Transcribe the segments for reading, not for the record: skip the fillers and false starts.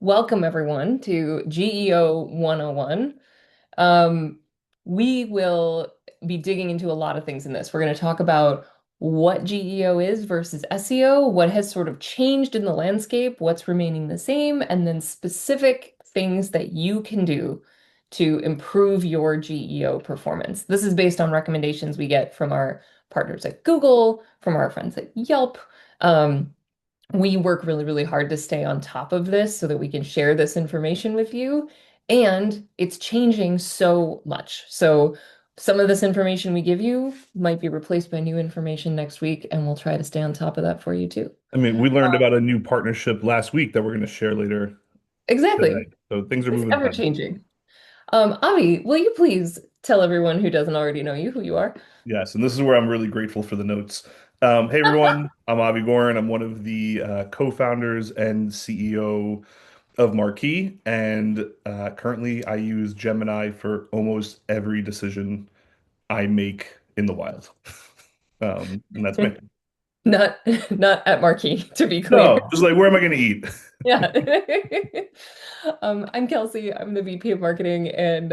Welcome everyone to GEO 101. Um, we will be digging into a lot of things in this. We're going to talk about what GEO is versus SEO, what has sort of changed in the landscape, what's remaining the same, and then specific things that you can do to improve your GEO performance. This is based on recommendations we get from our partners at Google, from our friends at Yelp. Um, we work really, really hard to stay on top of this so that we can share this information with you. And it's changing so much. So some of this information we give you might be replaced by new information next week, and we'll try to stay on top of that for you too. I mean, we learned about a new partnership last week that we're going to share later Exactly. today. So things are It's moving ever fast. changing. Avi, will you please tell everyone who doesn't already know you who you are? Yes, and this is where I'm really grateful for the notes. Hey everyone, I'm Avi Goran. I'm one of the co-founders and CEO of Marqii, and currently I use Gemini for almost every decision I make in the wild. And that's me. Not not at Marquee, to be clear. No, just like where am I going to eat? Yeah. I'm Kelsey. I'm the VP of marketing, and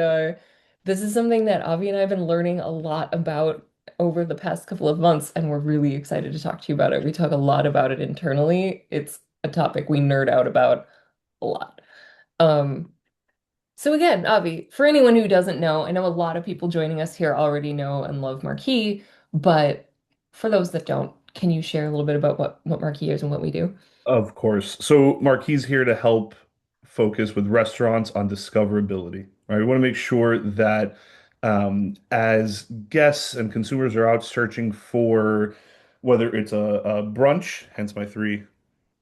this is something that Avi and I have been learning a lot about over the past couple of months, and we're really excited to talk to you about it. We talk a lot about it internally. It's a topic we nerd out about a lot. Um, so again, Avi, for anyone who doesn't know, I know a lot of people joining us here already know and love Marquee, but for those that don't, can you share a little bit about what Marquee is and what we do? Of course. So Marquis here to help focus with restaurants on discoverability, right? We want to make sure that as guests and consumers are out searching for whether it's a brunch, hence my three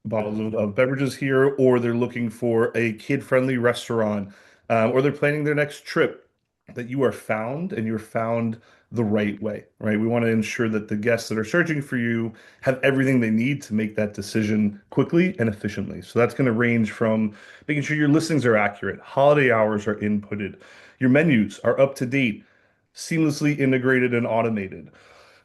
bottles of beverages here, or they're looking for a kid-friendly restaurant, or they're planning their next trip, that you are found and you're found the right way, right? We want to ensure that the guests that are searching for you have everything they need to make that decision quickly and efficiently. So that's going to range from making sure your listings are accurate, holiday hours are inputted, your menus are up to date, seamlessly integrated and automated.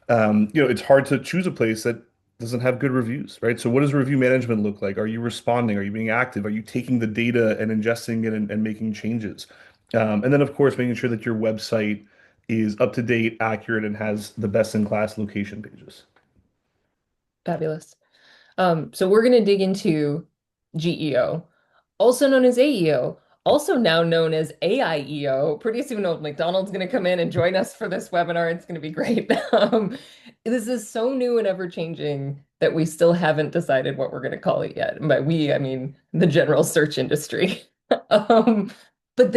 It's hard to choose a place that doesn't have good reviews, right? So what does review management look like? Are you responding? Are you being active? Are you taking the data and ingesting it and making changes? And then, of course, making sure that your website is up to date, accurate, and has the best in class location pages. Fabulous. So we're going to dig into GEO, also known as AEO, also now known as AIEO. Pretty soon, old McDonald's going to come in and join us for this webinar. It's going to be great. This is so new and ever changing that we still haven't decided what we're going to call it yet. And by we, I mean the general search industry. Um, but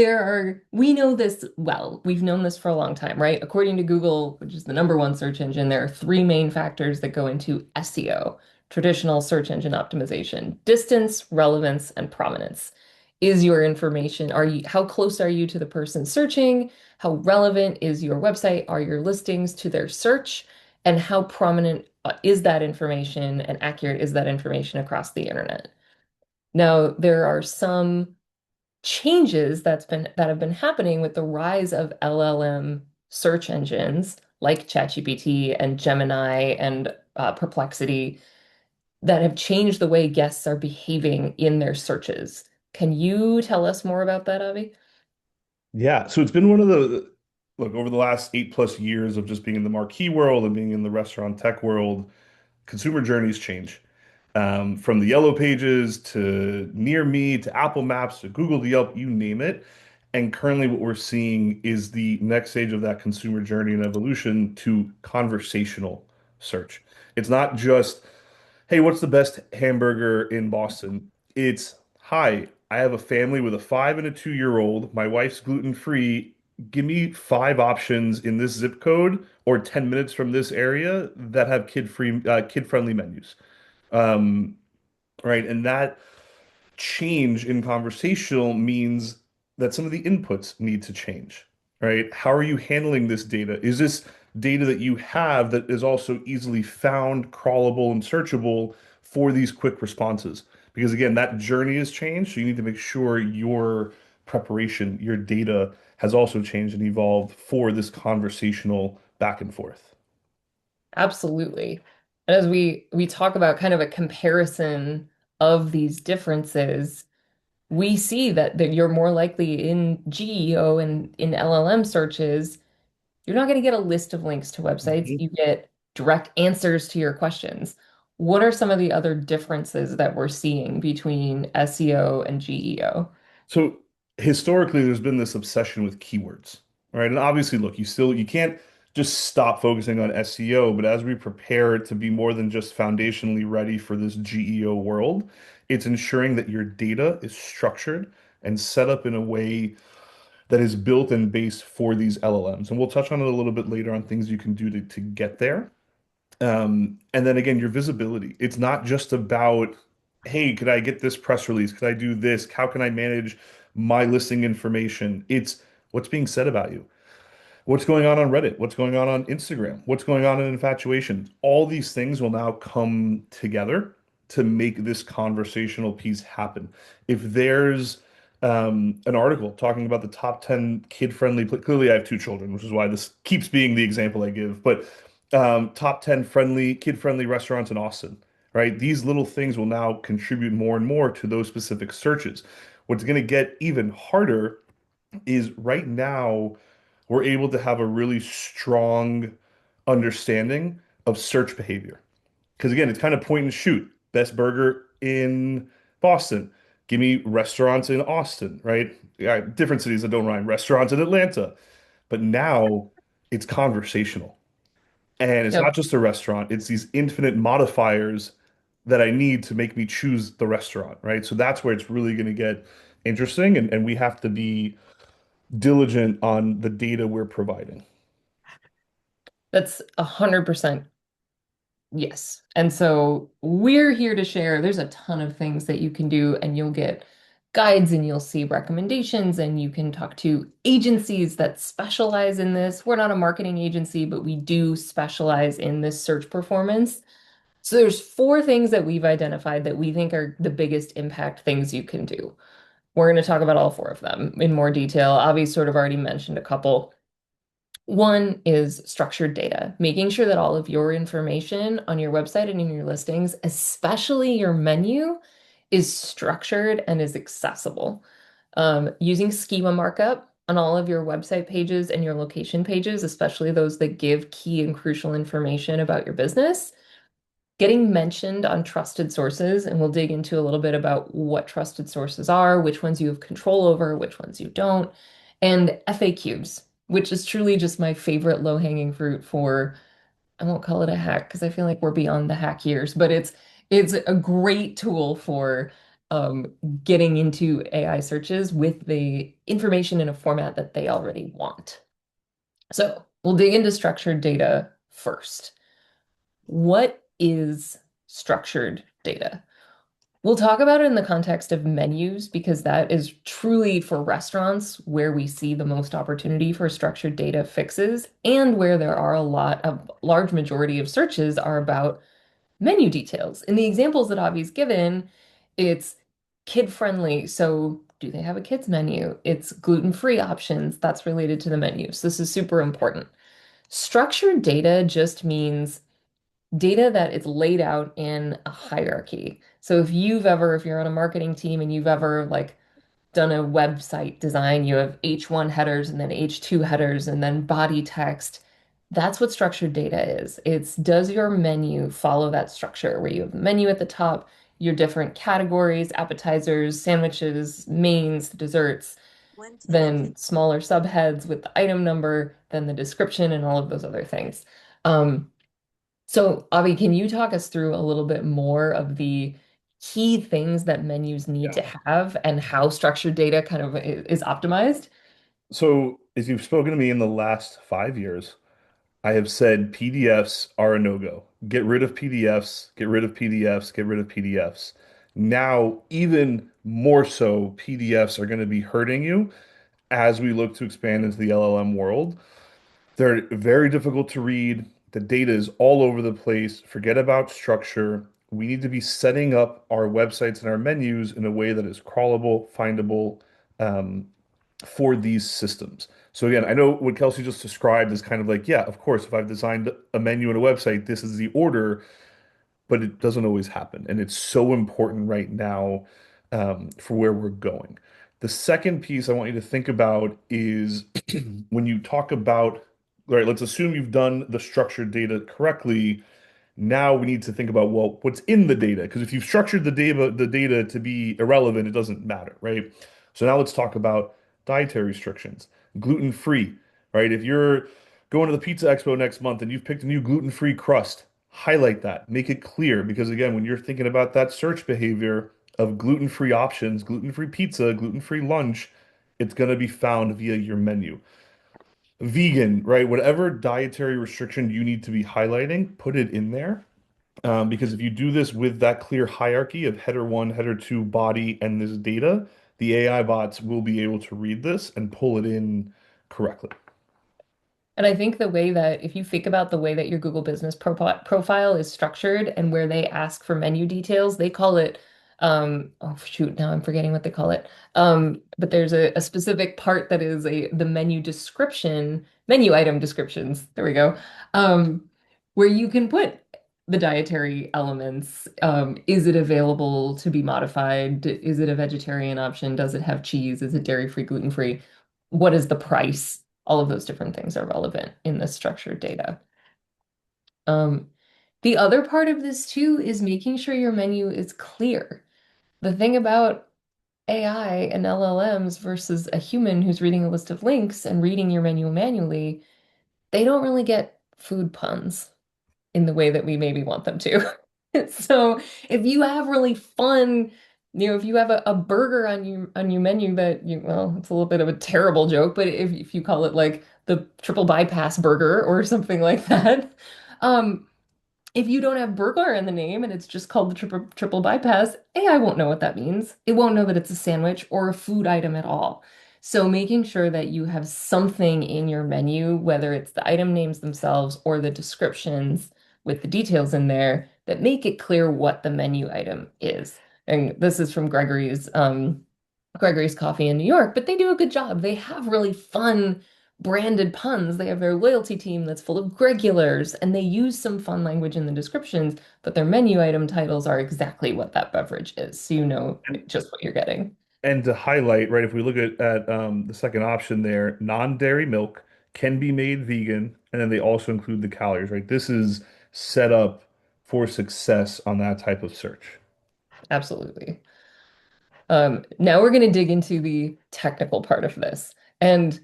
we know this well. We've known this for a long time, right? According to Google, which is the number one search engine, there are three main factors that go into SEO, traditional search engine optimization: distance, relevance, and prominence. Is your information, how close are you to the person searching? How relevant is your website? Are your listings to their search? And how prominent is that information and accurate is that information across the internet? Now, there are some changes that have been happening with the rise of LLM search engines like ChatGPT and Gemini and Perplexity that have changed the way guests are behaving in their searches. Can you tell us more about that, Avi? Yeah, so it's been one of the look over the last 8+ years of just being in the marquee world and being in the restaurant tech world, consumer journeys change. From the yellow pages to near me to Apple Maps to Google to Yelp, you name it. And currently, what we're seeing is the next stage of that consumer journey and evolution to conversational search. It's not just, hey, what's the best hamburger in Boston? It's, hi, I have a family with a 5 and a 2-year-old. My wife's gluten-free. Give me 5 options in this zip code or 10 minutes from this area that have kid-friendly menus. Um, right. And that change in conversational means that some of the inputs need to change, right? How are you handling this data? Is this data that you have that is also easily found, crawlable, and searchable for these quick responses? Because again, that journey has changed. So you need to make sure your preparation, your data has also changed and evolved for this conversational back and forth. Absolutely. And as we talk about kind of a comparison of these differences, we see that you're more likely in GEO and in LLM searches, you're not going to get a list of links to websites. Mhm. You get direct answers to your questions. What are some of the other differences that we're seeing between SEO and GEO? So historically, there's been this obsession with keywords, right? And obviously, look, you can't just stop focusing on SEO, but as we prepare to be more than just foundationally ready for this GEO world, it's ensuring that your data is structured and set up in a way that is built and based for these LLMs. And we'll touch on it a little bit later on things you can do to get there. And then again, your visibility. It's not just about, hey, could I get this press release? Could I do this? How can I manage my listing information? It's what's being said about you. What's going on Reddit? What's going on Instagram? What's going on in infatuation? All these things will now come together to make this conversational piece happen. If there's an article talking about the top 10 kid-friendly, clearly I have two children, which is why this keeps being the example I give, but top 10 kid-friendly restaurants in Austin, right? These little things will now contribute more and more to those specific searches. What's going to get even harder is right now we're able to have a really strong understanding of search behavior. Because again, it's kind of point and shoot. Best burger in Boston. Give me restaurants in Austin, right? Yeah, different cities that don't rhyme. Restaurants in Atlanta. But now it's conversational. And it's not Yep. just a restaurant, it's these infinite modifiers that I need to make me choose the restaurant, right? So that's where it's really going to get interesting. And we have to be diligent on the data we're providing. That's 100% yes. And so we're here to share. There's a ton of things that you can do, and you'll get guides and you'll see recommendations, and you can talk to agencies that specialize in this. We're not a marketing agency, but we do specialize in this search performance. So there's four things that we've identified that we think are the biggest impact things you can do. We're going to talk about all four of them in more detail. Avi sort of already mentioned a couple. One is structured data, making sure that all of your information on your website and in your listings, especially your menu, is structured and is accessible. Using schema markup on all of your website pages and your location pages, especially those that give key and crucial information about your business, getting mentioned on trusted sources, and we'll dig into a little bit about what trusted sources are, which ones you have control over, which ones you don't, and FAQs, which is truly just my favorite low-hanging fruit for, I won't call it a hack because I feel like we're beyond the hack years, but it's a great tool for um, getting into AI searches with the information in a format that they already want. So we'll dig into structured data first. What is structured data? We'll talk about it in the context of menus because that is truly for restaurants where we see the most opportunity for structured data fixes and where there are a lot of large majority of searches are about menu details. In the examples that Avi's given, it's kid friendly. So do they have a kids menu? It's gluten-free options. That's related to the menus. This is super important. Structured data just means data that is laid out in a hierarchy. So if you're on a marketing team and you've ever like done a website design, you have H1 headers and then H2 headers and then body text. That's what structured data is. It's does your menu follow that structure where you have the menu at the top, your different categories, appetizers, sandwiches, mains, desserts, then smaller subheads with the item number, then the description and all of those other things. Um, so, Avi, can you talk us through a little bit more of the key things that menus need Yeah. to have and how structured data kind of is optimized? So, as you've spoken to me in the last 5 years, I have said PDFs are a no-go. Get rid of PDFs, get rid of PDFs, get rid of PDFs. Now, even more so, PDFs are going to be hurting you as we look to expand into the LLM world. They're very difficult to read. The data is all over the place. Forget about structure. We need to be setting up our websites and our menus in a way that is crawlable, findable, um, for these systems. So again, I know what Kelsey just described is kind of like, yeah, of course, if I've designed a menu and a website, this is the order, but it doesn't always happen. And it's so important right now, for where we're going. The second piece I want you to think about is when you talk about, all right, let's assume you've done the structured data correctly. Now we need to think about, well, what's in the data? Because if you've structured the data to be irrelevant, it doesn't matter, right? So now let's talk about dietary restrictions, gluten-free, right? If you're going to the Pizza Expo next month and you've picked a new gluten-free crust, highlight that, make it clear. Because again, when you're thinking about that search behavior of gluten-free options, gluten-free pizza, gluten-free lunch, it's going to be found via your menu. Vegan, right? Whatever dietary restriction you need to be highlighting, put it in there. Because if you do this with that clear hierarchy of header one, header two, body, and this data, the AI bots will be able to read this and pull it in correctly. And I think the way that, if you think about the way that your Google Business profile is structured and where they ask for menu details, they call it, oh shoot, now I'm forgetting what they call it. But there's a specific part that is the menu description, menu item descriptions. There we go. Where you can put the dietary elements. Is it available to be modified? Is it a vegetarian option? Does it have cheese? Is it dairy-free, gluten-free? What is the price? All of those different things are relevant in the structured data. Um, the other part of this too is making sure your menu is clear. The thing about AI and LLMs versus a human who's reading a list of links and reading your menu manually, they don't really get food puns in the way that we maybe want them to. So if you have really fun, if you have a burger on your menu that well, it's a little bit of a terrible joke, but if you call it like the triple bypass burger or something like that, um, if you don't have burglar in the name and it's just called the triple bypass, AI won't know what that means. It won't know that it's a sandwich or a food item at all. So making sure that you have something in your menu, whether it's the item names themselves or the descriptions with the details in there that make it clear what the menu item is. And this is from Gregory's Coffee in New York, but they do a good job. They have really fun branded puns. They have their loyalty team that's full of Gregulars, and they use some fun language in the descriptions, but their menu item titles are exactly what that beverage is. So you know And, just what you're getting. and to highlight, right, if we look at the second option there, non-dairy milk can be made vegan, and then they also include the calories, right? This is set up for success on that type of search. Absolutely. Now we're going to dig into the technical part of this. And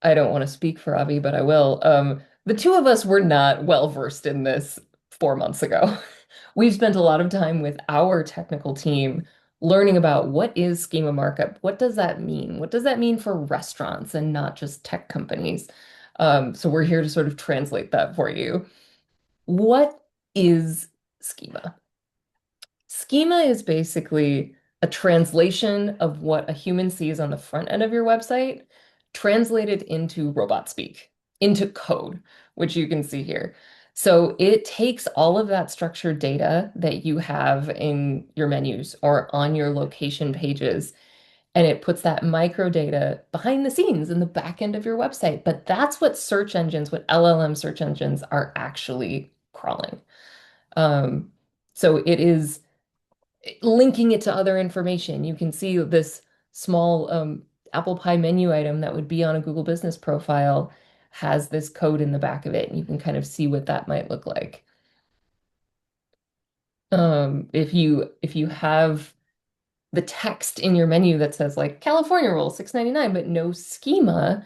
I don't want to speak for Avi, but I will. The two of us were not well versed in this 4 months ago. We've spent a lot of time with our technical team learning about what is schema markup. What does that mean? What does that mean for restaurants and not just tech companies? So we're here to sort of translate that for you. What is schema? Schema is basically a translation of what a human sees on the front end of your website, translated into robot speak, into code, which you can see here. So it takes all of that structured data that you have in your menus or on your location pages, and it puts that micro data behind the scenes in the back end of your website. But that's what search engines, what LLM search engines are actually crawling. Um, so it is linking it to other information. You can see this small apple pie menu item that would be on a Google Business profile has this code in the back of it, and you can kind of see what that might look like. If you have the text in your menu that says like California roll 6.99, but no schema,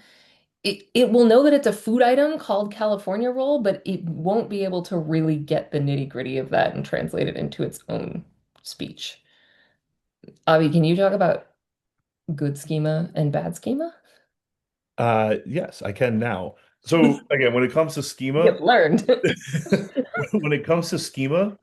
it will know that it's a food item called California roll, but it won't be able to really get the nitty-gritty of that and translate it into its own speech. Avi, can you talk about good schema and bad schema? Yes, I can now. So again, when it comes to schema, You've learned. when it comes to schema,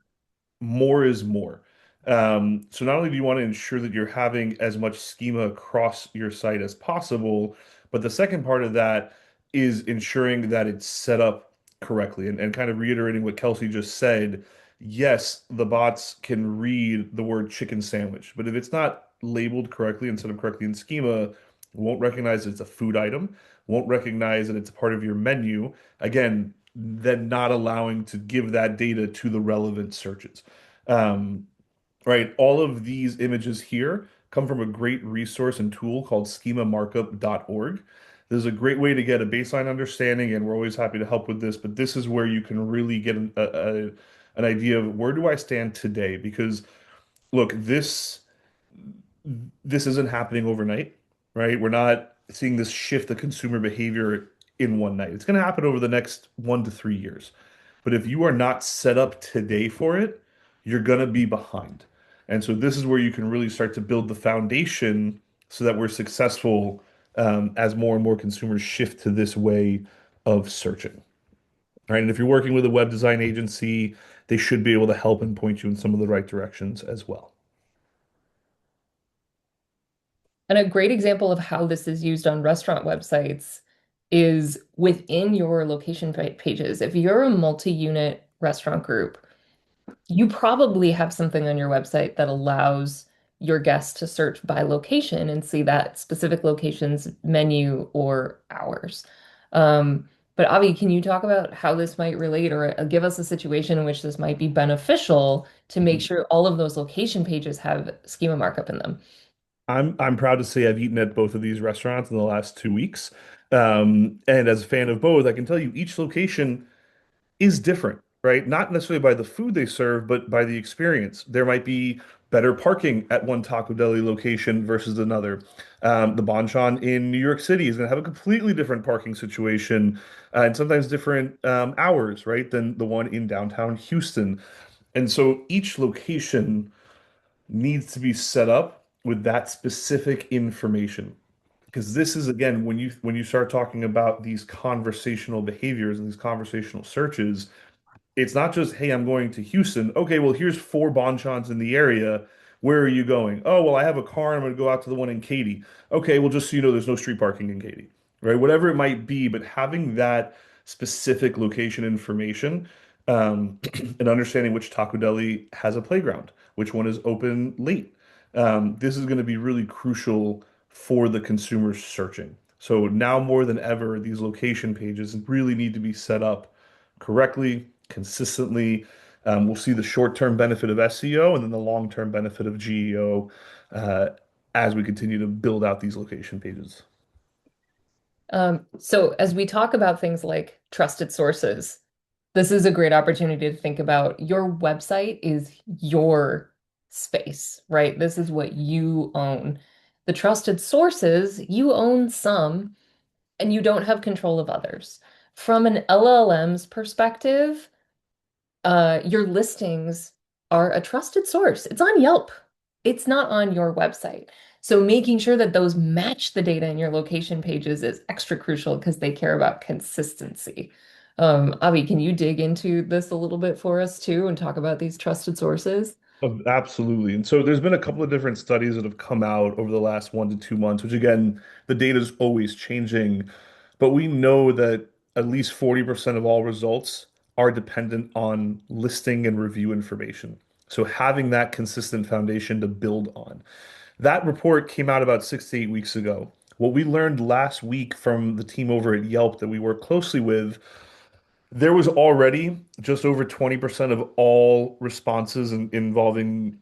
more is more. So not only do you want to ensure that you're having as much schema across your site as possible, but the second part of that is ensuring that it's set up correctly and kind of reiterating what Kelsey just said. Yes, the bots can read the word chicken sandwich, but if it's not labeled correctly and set up correctly in schema, won't recognize it's a food item, won't recognize that it's a part of your menu. Again, then not allowing to give that data to the relevant searches. Um, right, all of these images here come from a great resource and tool called schemamarkup.org. This is a great way to get a baseline understanding, and we're always happy to help with this. But this is where you can really get an idea of where do I stand today? Because look, this isn't happening overnight, right? We're not seeing this shift of consumer behavior in one night. It's going to happen over the next 1 to 3 years. But if you are not set up today for it, you're going to be behind. And so this is where you can really start to build the foundation so that we're successful as more and more consumers shift to this way of searching. Right. And if you're working with a web design agency, they should be able to help and point you in some of the right directions as well. And a great example of how this is used on restaurant websites is within your location pages. If you're a multi-unit restaurant group, you probably have something on your website that allows your guests to search by location and see that specific location's menu or hours. But Avi, can you talk about how this might relate or give us a situation in which this might be beneficial to make sure all of those location pages have schema markup in them? I'm proud to say I've eaten at both of these restaurants in the last 2 weeks. And as a fan of both, I can tell you each location is different, right? Not necessarily by the food they serve, but by the experience. There might be better parking at one Taco Deli location versus another. The Bonchon in New York City is going to have a completely different parking situation and sometimes different hours, right, than the one in downtown Houston. And so each location needs to be set up with that specific information. Because this is again, when you start talking about these conversational behaviors and these conversational searches, it's not just, hey, I'm going to Houston. Okay, well, here's four bonchons in the area. Where are you going? Oh, well, I have a car and I'm going to go out to the one in Katy. Okay, well, just so you know, there's no street parking in Katy, right? Whatever it might be, but having that specific location information and understanding which Taco Deli has a playground, which one is open late. This is going to be really crucial for the consumers searching. So now more than ever, these location pages really need to be set up correctly, consistently. We'll see the short-term benefit of SEO and then the long-term benefit of GEO uh, as we continue to build out these location pages. So as we talk about things like trusted sources, this is a great opportunity to think about your website is your space, right? This is what you own. The trusted sources, you own some and you don't have control of others. From an LLM's perspective, your listings are a trusted source. It's on Yelp. It's not on your website. So making sure that those match the data in your location pages is extra crucial because they care about consistency. Avi, can you dig into this a little bit for us too and talk about these trusted sources? Absolutely. And so there's been a couple of different studies that have come out over the last 1 to 2 months, which again, the data is always changing, but we know that at least 40% of all results are dependent on listing and review information. So having that consistent foundation to build on. That report came out about 6 to 8 weeks ago. What we learned last week from the team over at Yelp that we work closely with, there was already just over 20% of all responses involving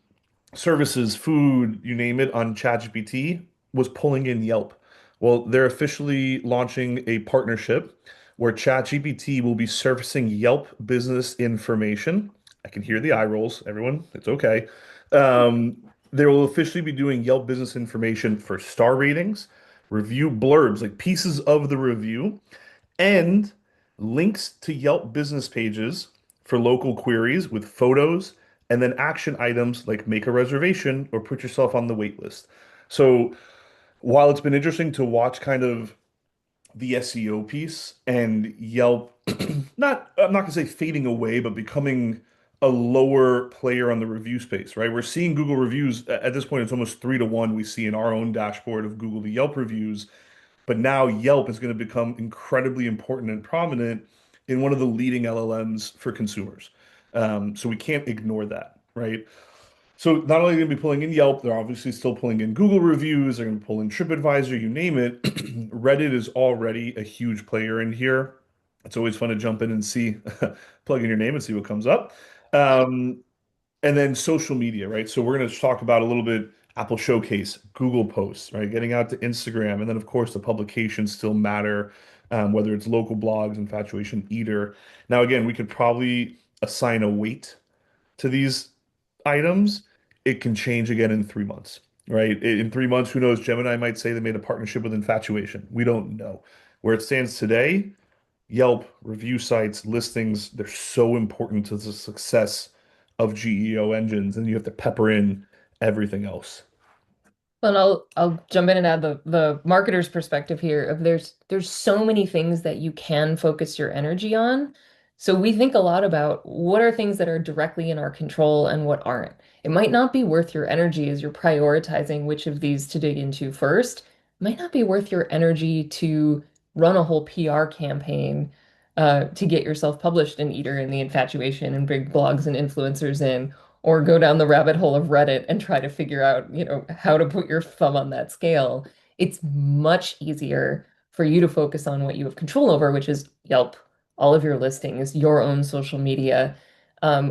services, food, you name it, on ChatGPT was pulling in Yelp. Well, they're officially launching a partnership where ChatGPT will be surfacing Yelp business information. I can hear the eye rolls, everyone. It's okay. Um, they will officially be doing Yelp business information for star ratings, review blurbs, like pieces of the review, and links to Yelp business pages for local queries with photos, and then action items like make a reservation or put yourself on the wait list. So while it's been interesting to watch kind of the SEO piece and Yelp, I'm not gonna say fading away, but becoming a lower player on the review space, right? We're seeing Google reviews at this point, it's almost 3 to 1 we see in our own dashboard of Google to Yelp reviews. But now Yelp is going to become incredibly important and prominent in one of the leading LLMs for consumers. So we can't ignore that, right? So not only are they going to be pulling in Yelp, they're obviously still pulling in Google reviews. They're going to pull in TripAdvisor, you name it. Reddit is already a huge player in here. It's always fun to jump in and see, plug in your name and see what comes up. Um, and then social media, right? So we're going to talk about a little bit Apple Showcase, Google Posts, right? Getting out to Instagram, and then of course the publications still matter, whether it's local blogs, Infatuation Eater. Now again, we could probably assign a weight to these items. It can change again in 3 months, right? In 3 months, who knows? Gemini might say they made a partnership with Infatuation. We don't know. Where it stands today, Yelp, review sites, listings, they're so important to the success of GEO engines, and you have to pepper in everything else. Well, I'll jump in and add the marketer's perspective here of there's so many things that you can focus your energy on. So we think a lot about what are things that are directly in our control and what aren't. It might not be worth your energy as you're prioritizing which of these to dig into first. It might not be worth your energy to run a whole PR campaign to get yourself published in Eater and the Infatuation and big blogs and influencers in, or go down the rabbit hole of Reddit and try to figure out, how to put your thumb on that scale. It's much easier for you to focus on what you have control over, which is Yelp, all of your listings, your own social media.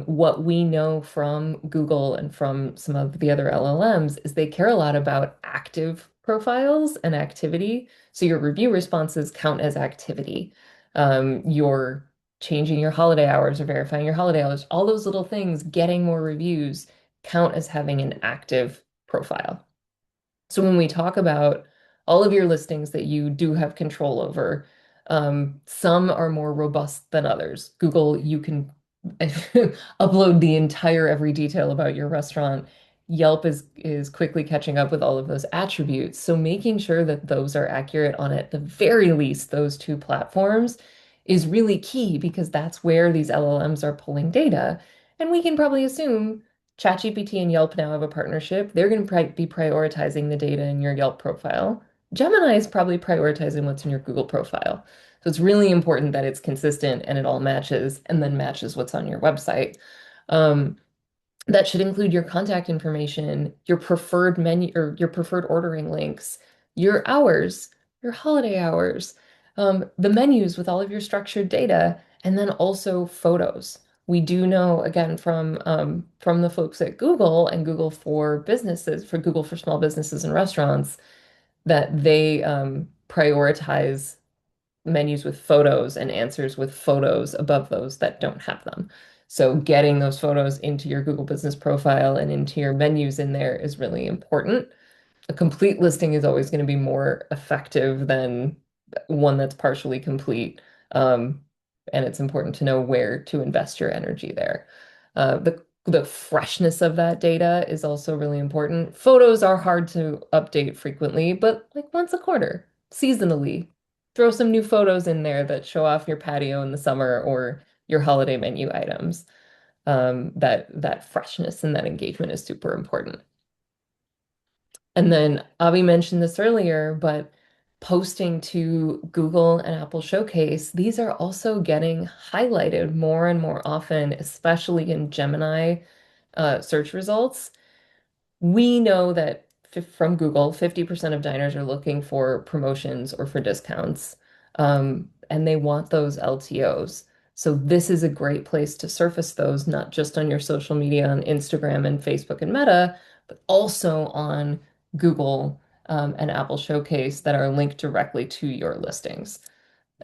What we know from Google and from some of the other LLMs is they care a lot about active profiles and activity. So your review responses count as activity. Your changing your holiday hours or verifying your holiday hours, all those little things, getting more reviews count as having an active profile. So when we talk about all of your listings that you do have control over, some are more robust than others. Google, you can upload the entire every detail about your restaurant. Yelp is quickly catching up with all of those attributes. So making sure that those are accurate on at the very least those two platforms is really key because that's where these LLMs are pulling data. And we can probably assume ChatGPT and Yelp now have a partnership. They're going to be prioritizing the data in your Yelp profile. Gemini is probably prioritizing what's in your Google profile. So it's really important that it's consistent and it all matches and then matches what's on your website. Um, that should include your contact information, your preferred menu or your preferred ordering links, your hours, your holiday hours, the menus with all of your structured data, and then also photos. We do know, again, from the folks at Google and Google for businesses, for Google for small businesses and restaurants, that they prioritize menus with photos and answers with photos above those that don't have them. So getting those photos into your Google Business profile and into your menus in there is really important. A complete listing is always going to be more effective than one that's partially complete. Um, and it's important to know where to invest your energy there. The freshness of that data is also really important. Photos are hard to update frequently, but like once a quarter, seasonally, throw some new photos in there that show off your patio in the summer or your holiday menu items. That freshness and that engagement is super important. And then Avi mentioned this earlier, but posting to Google and Apple Showcase, these are also getting highlighted more and more often, especially in Gemini search results. We know that from Google, 50% of diners are looking for promotions or for discounts, and they want those LTOs. So this is a great place to surface those, not just on your social media on Instagram and Facebook and Meta, but also on Google, and Apple Showcase that are linked directly to your listings.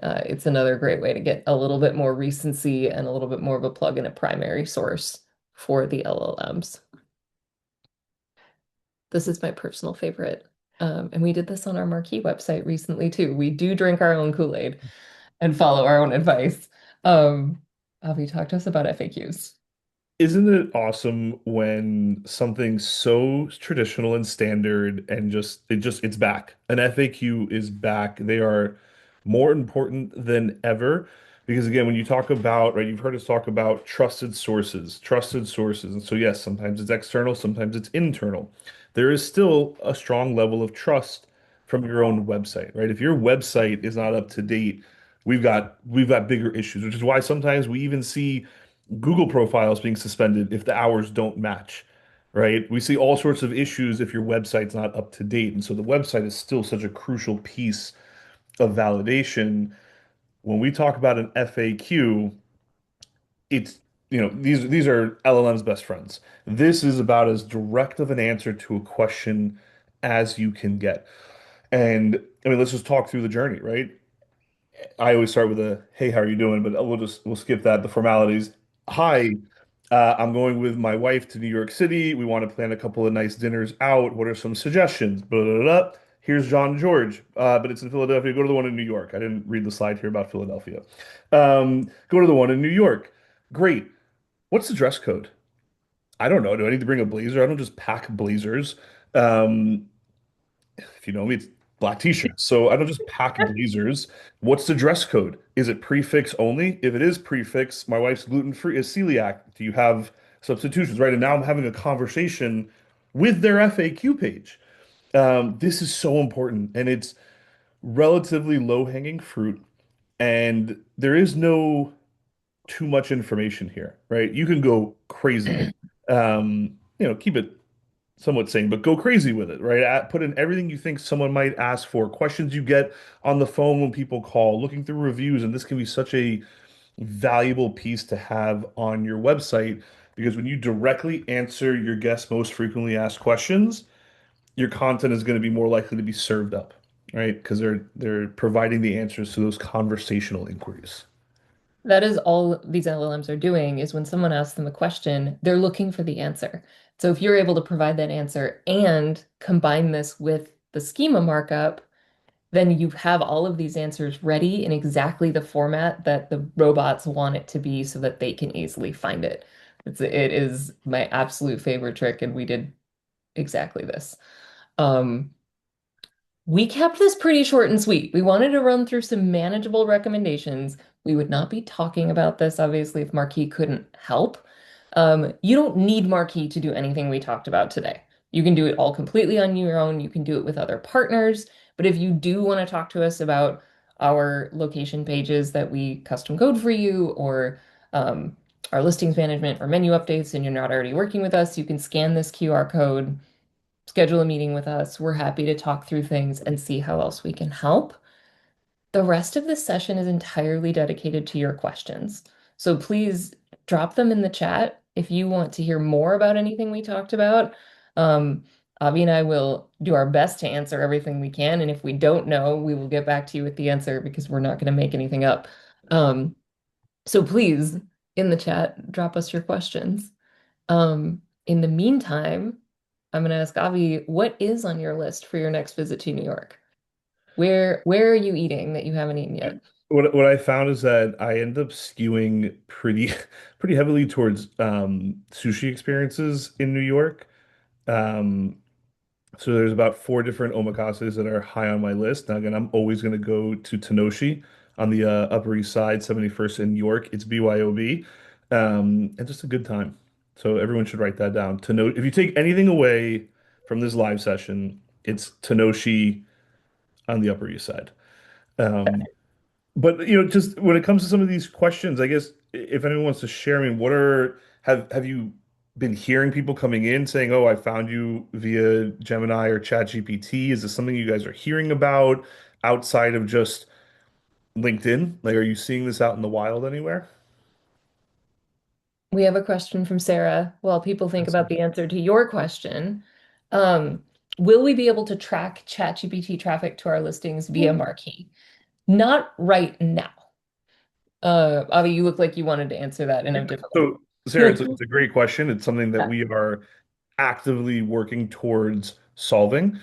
It's another great way to get a little bit more recency and a little bit more of a plug in a primary source for the LLMs. This is my personal favorite. And we did this on our Marquee website recently too. We do drink our own Kool-Aid and follow our own advice. Avi, talk to us about FAQs. Isn't it awesome when something so traditional and standard and it's back. An FAQ is back. They are more important than ever because again, when you talk about, right, you've heard us talk about trusted sources. And so yes, sometimes it's external, sometimes it's internal. There is still a strong level of trust from your own website, right? If your website is not up to date, we've got bigger issues, which is why sometimes we even see Google profiles being suspended if the hours don't match, right? We see all sorts of issues if your website's not up to date. And so the website is still such a crucial piece of validation. When we talk about an FAQ, it's these are LLM's best friends. This is about as direct of an answer to a question as you can get. And I mean, let's just talk through the journey, right? I always start with a "Hey, how are you doing?" But we'll skip that, the formalities. Hi, I'm going with my wife to New York City. We want to plan a couple of nice dinners out. What are some suggestions? Blah, blah, blah, blah. Here's John George, but it's in Philadelphia. Go to the one in New York. I didn't read the slide here about Philadelphia. Go to the one in New York. Great. What's the dress code? I don't know. Do I need to bring a blazer? I don't just pack blazers. Um, if you know me, it's black t-shirts. So I don't just pack blazers. What's the dress code? Is it prefix only? If it is prefix, my wife's gluten-free, is celiac. Do you have substitutions, right? And now I'm having a conversation with their FAQ page. This is so important, and it's relatively low-hanging fruit, and there is no too much information here, right? You can go crazy. Keep it somewhat sane, but go crazy with it, right? Put in everything you think someone might ask for, questions you get on the phone when people call, looking through reviews, and this can be such a valuable piece to have on your website because when you directly answer your guests' most frequently asked questions, your content is going to be more likely to be served up, right? Because they're providing the answers to those conversational inquiries. That is all these LLMs are doing is when someone asks them a question, they're looking for the answer. So if you're able to provide that answer and combine this with the schema markup, then you have all of these answers ready in exactly the format that the robots want it to be so that they can easily find it. It is my absolute favorite trick, and we did exactly this. Um, we kept this pretty short and sweet. We wanted to run through some manageable recommendations. We would not be talking about this, obviously, if Marquis couldn't help. You don't need Marquis to do anything we talked about today. You can do it all completely on your own. You can do it with other partners. But if you do want to talk to us about our location pages that we custom code for you, or um, our listings management or menu updates, and you're not already working with us, you can scan this QR code, schedule a meeting with us. We're happy to talk through things and see how else we can help. The rest of this session is entirely dedicated to your questions. So please drop them in the chat if you want to hear more about anything we talked about. Um, Avi and I will do our best to answer everything we can. And if we don't know, we will get back to you with the answer because we're not going to make anything up. Um, so please, in the chat, drop us your questions. In the meantime, I'm going to ask Avi, what is on your list for your next visit to New York? Where are you eating that you haven't eaten yet? What I found is that I end up skewing pretty pretty heavily towards sushi experiences in New York. Um, so there's about four different omakases that are high on my list. Now again, I'm always going to go to Tenoshi on the Upper East Side, 71st in York. It's BYOB, and just a good time. So everyone should write that down. If you take anything away from this live session, it's Tenoshi on the Upper East Side. Um, but just when it comes to some of these questions, I guess if anyone wants to share, I mean, have you been hearing people coming in saying, "Oh, I found you via Gemini or ChatGPT"? Is this something you guys are hearing about outside of just LinkedIn? Like, are you seeing this out in the wild anywhere? We have a question from Sarah. While people think about the answer to your question, um, will we be able to track ChatGPT traffic to our listings via Marquee? Not right now. Avi, you look like you wanted to answer that in a different way. So, Sarah, it's a great question. It's something that we are actively working towards solving.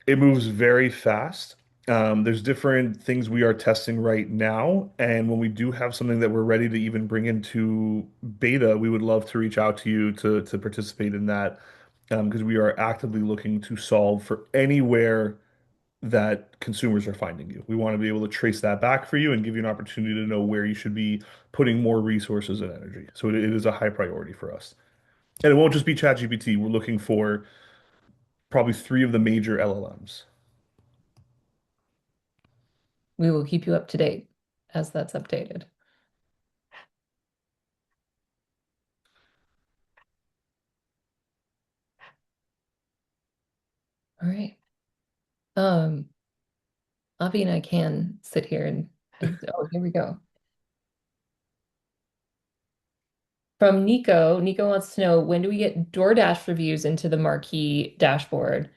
It moves very fast. There's different things we are testing right now, and when we do have something that we're ready to even bring into beta, we would love to reach out to you to participate in that, because we are actively looking to solve for anywhere that consumers are finding you. We want to be able to trace that back for you and give you an opportunity to know where you should be putting more resources and energy. So it is a high priority for us. And it won't just be ChatGPT. We're looking for probably three of the major LLMs. We will keep you up to date as that's updated. All right. Um, Avi and I can sit here and oh, here we go. From Nico, Nico wants to know when do we get DoorDash reviews into the Marquee dashboard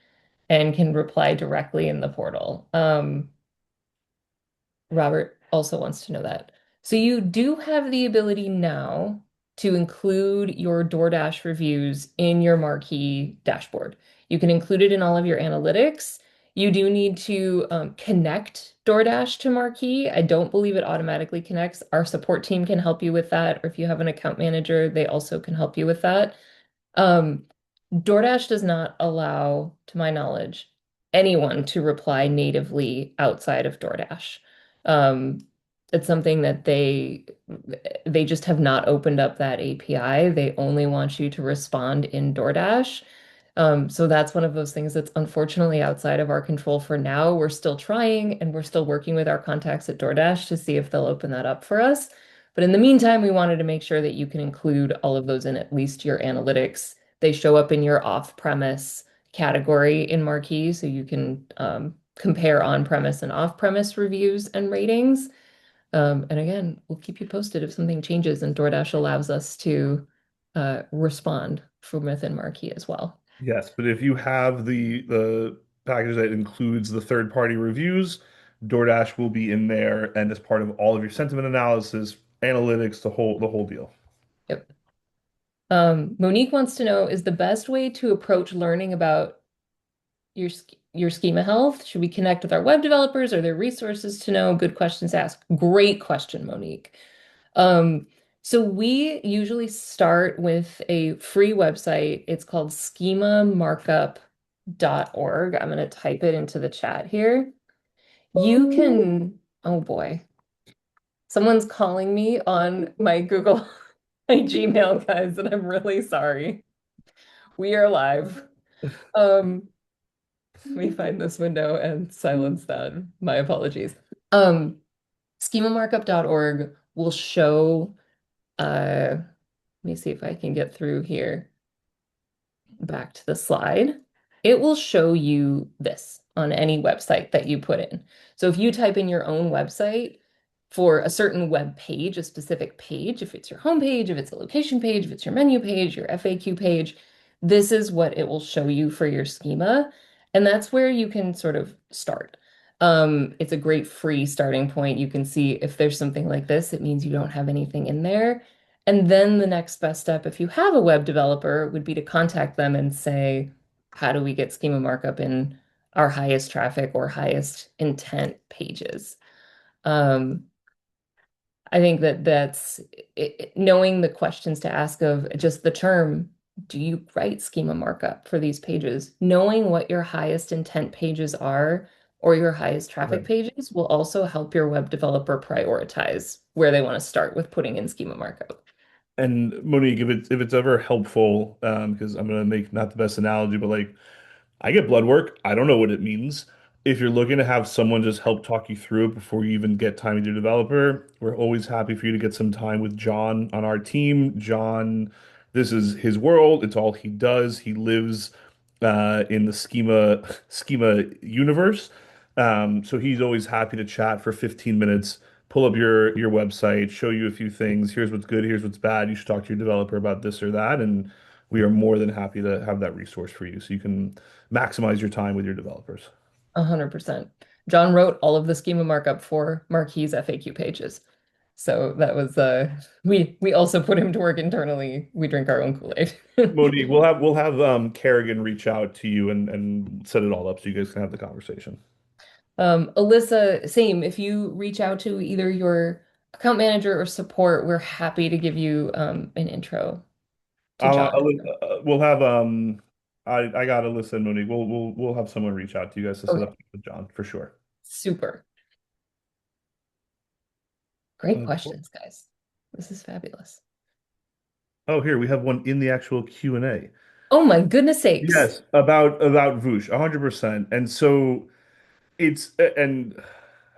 and can reply directly in the portal? Robert also wants to know that. So you do have the ability now to include your DoorDash reviews in your Marquee dashboard. You can include it in all of your analytics. You do need to connect DoorDash to Marquee. I don't believe it automatically connects. Our support team can help you with that, or if you have an account manager, they also can help you with that. Um, DoorDash does not allow, to my knowledge, anyone to reply natively outside of DoorDash. Um, it's something that they just have not opened up that API. They only want you to respond in DoorDash. So that's one of those things that's unfortunately outside of our control for now. We're still trying and we're still working with our contacts at DoorDash to see if they'll open that up for us. But in the meantime, we wanted to make sure that you can include all of those in at least your analytics. They show up in your off-premise category in Marquee, so you can compare on-premise and off-premise reviews and ratings. And again, we'll keep you posted if something changes and DoorDash allows us to respond from within Marquee as well. Yes, but if you have the package that includes the third party reviews, DoorDash will be in there and as part of all of your sentiment analysis, analytics, the whole deal. Yep. Monique wants to know, is the best way to approach learning about your schema health? Should we connect with our web developers? Are there resources to know? Good questions to ask. Great question, Monique. Um, so we usually start with a free website. It's called schemamarkup.org. I'm going to type it into the chat here. You can, oh boy, someone's calling me on my Google, my Gmail, guys, and I'm really sorry. We are live. Um, Let me find this window and silence that. My apologies. Um, schemamarkup.org will show, let me see if I can get through here back to the slide. It will show you this on any website that you put in. So if you type in your own website for a certain web page, a specific page, if it's your home page, if it's a location page, if it's your menu page, your FAQ page, this is what it will show you for your schema. And that's where you can sort of start. It's a great free starting point. You can see if there's something like this, it means you don't have anything in there. And then the next best step, if you have a web developer, would be to contact them and say, how do we get schema markup in our highest traffic or highest intent pages? Um, I think that knowing the questions to ask of just the term, do you write schema markup for these pages? Knowing what your highest intent pages are or your highest traffic Right. pages will also help your web developer prioritize where they want to start with putting in schema markup. And Monique, if it's ever helpful, because I'm gonna make not the best analogy, but like I get blood work. I don't know what it means. If you're looking to have someone just help talk you through it before you even get time with your developer, we're always happy for you to get some time with John on our team. John, this is his world. It's all he does. He lives in the schema universe. So he's always happy to chat for 15 minutes, pull up your website, show you a few things. Here's what's good, here's what's bad. You should talk to your developer about this or that. And we are more than happy to have that resource for you so you can maximize your time with your developers. 100%. John wrote all of the schema markup for Marquee's FAQ pages. So that was we also put him to work internally. We drink our own Kool-Aid. Monique, we'll have Kerrigan reach out to you and set it all up so you guys can have the conversation. Alyssa, same. If you reach out to either your account manager or support, we're happy to give you an intro to John. We'll have I got Alyssa and Monique. We'll have someone reach out to you guys to set Okay, up with John for sure. super. Great Cool. questions, guys. This is fabulous. Oh, here we have one in the actual Q&A. Oh my goodness sakes. Yes, about Voosh, 100%. And so and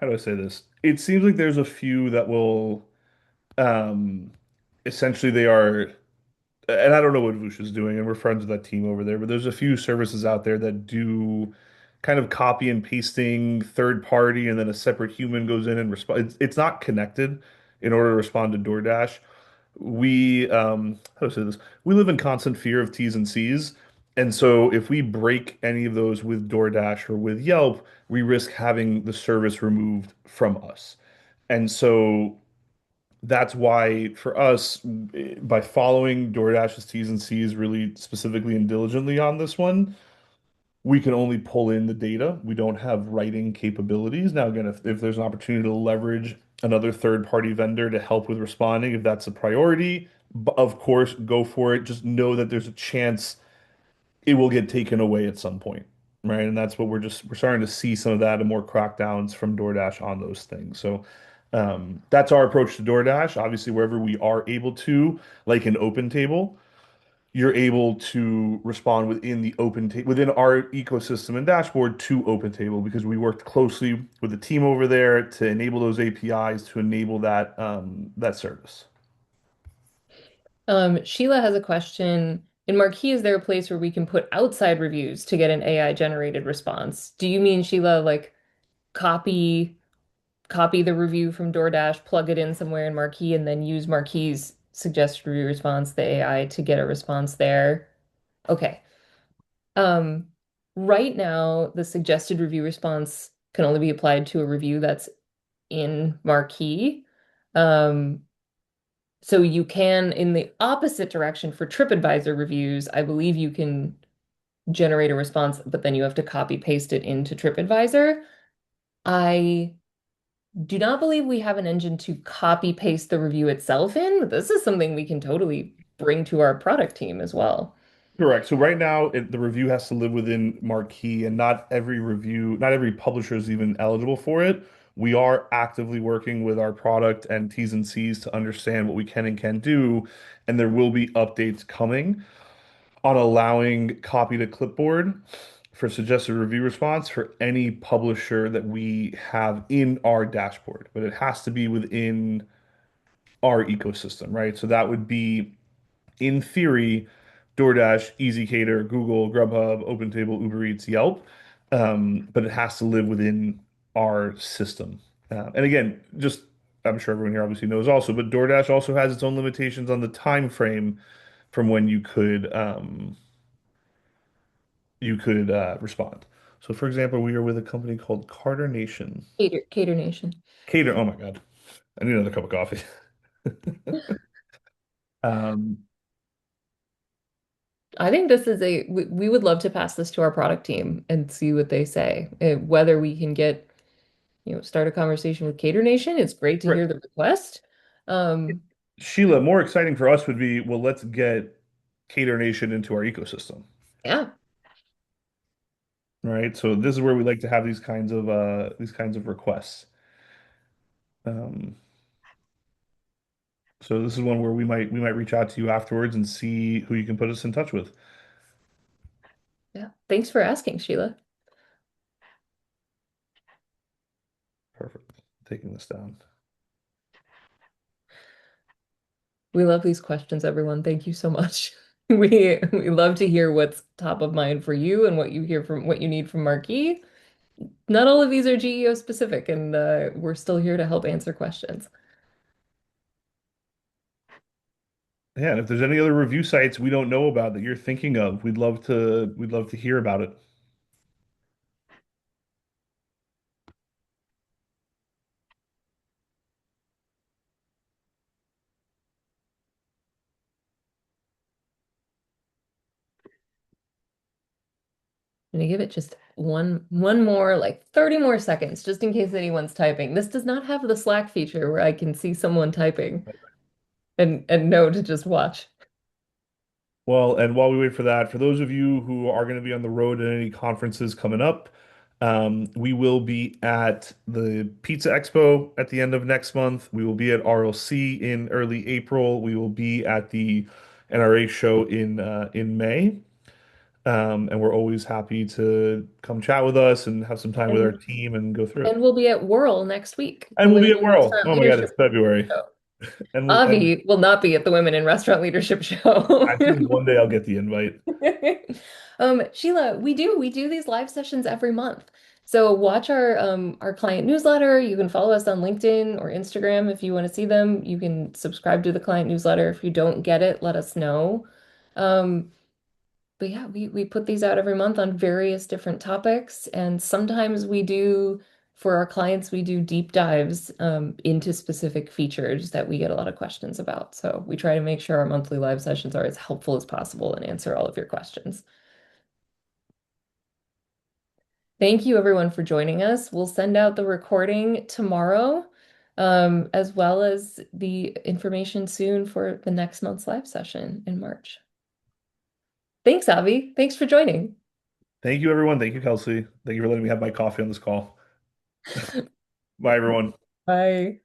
how do I say this? It seems like there's a few that will um essentially they are, and I don't know what Voosh is doing, and we're friends with that team over there, but there's a few services out there that do kind of copy and pasting third party, and then a separate human goes in and responds. It's not connected in order to respond to DoorDash. we how to say this? We live in constant fear of T's and C's. And so if we break any of those with DoorDash or with Yelp, we risk having the service removed from us. And so that's why for us, by following DoorDash's T's and C's really specifically and diligently on this one, we can only pull in the data. We don't have writing capabilities. Now, again, if there's an opportunity to leverage another third-party vendor to help with responding, if that's a priority, of course, go for it. Just know that there's a chance it will get taken away at some point, right? And that's what we're starting to see some of that and more crackdowns from DoorDash on those things. So that's our approach to DoorDash. Obviously, wherever we are able to, like an open table, you're able to respond within the open table within our ecosystem and dashboard to open table because we worked closely with the team over there to enable those APIs to enable that service. Sheila has a question. In Marquee, is there a place where we can put outside reviews to get an AI generated response? Do you mean, Sheila, like copy copy the review from DoorDash, plug it in somewhere in Marquee, and then use Marquee's suggested review response, the AI, to get a response there? Okay. Um, right now, the suggested review response can only be applied to a review that's in Marquee. Um, so you can, in the opposite direction for TripAdvisor reviews, I believe you can generate a response, but then you have to copy paste it into TripAdvisor. I do not believe we have an engine to copy paste the review itself in, but this is something we can totally bring to our product team as well. Correct. So right now, the review has to live within Marquee, and not every review, not every publisher is even eligible for it. We are actively working with our product and T's and C's to understand what we can and can't do, and there will be updates coming on allowing copy to clipboard for suggested review response for any publisher that we have in our dashboard, but it has to be within our ecosystem, right? So that would be, in theory, DoorDash, EasyCater, Google, Grubhub, OpenTable, Uber Eats, Yelp, but it has to live within our system. And again, just I'm sure everyone here obviously knows also, but DoorDash also has its own limitations on the time frame from when you could respond. So, for example, we are with a company called Carter Nation. Cater Nation. Cater, oh my God, I need another cup of coffee. Um, I think this is we would love to pass this to our product team and see what they say. Whether we can get, start a conversation with Cater Nation. It's great to right. hear the request. Um, Sheila, more exciting for us would be, well, let's get Cater Nation into our ecosystem, yeah, right? So this is where we like to have these kinds of requests. Um, so this is one where we might reach out to you afterwards and see who you can put us in touch with. yeah. Thanks for asking, Sheila. Perfect. Taking this down. We love these questions, everyone. Thank you so much. We love to hear what's top of mind for you and what you need from Marquee. Not all of these are GEO specific, and we're still here to help answer questions. Yeah, and if there's any other review sites we don't know about that you're thinking of, we'd love to hear about it. I'm gonna give it just one more, like 30 more seconds, just in case anyone's typing. This does not have the Slack feature where I can see someone typing and know to just watch. Well, and while we wait for that, for those of you who are going to be on the road at any conferences coming up, we will be at the Pizza Expo at the end of next month. We will be at RLC in early April. We will be at the NRA show in May. And we're always happy to come chat with us and have some time with our And team and go through and it. we'll be at Whirl next week, the And we'll Women be in at Whirl. Restaurant Oh my God, Leadership it's February. Show. And Avi will not be at the Women in Restaurant Leadership Show. I think one day I'll get the invite. Sheila, we do these live sessions every month. So watch our client newsletter. You can follow us on LinkedIn or Instagram if you want to see them. You can subscribe to the client newsletter. If you don't get it, let us know. Um, but yeah, we put these out every month on various different topics, and sometimes we do for our clients we do deep dives into specific features that we get a lot of questions about. So we try to make sure our monthly live sessions are as helpful as possible and answer all of your questions. Thank you everyone for joining us. We'll send out the recording tomorrow, as well as the information soon for the next month's live session in March. Thanks, Avi. Thanks for joining. Thank you, everyone. Thank you, Kelsey. Thank you for letting me have my coffee on this call. Bye, everyone. Bye.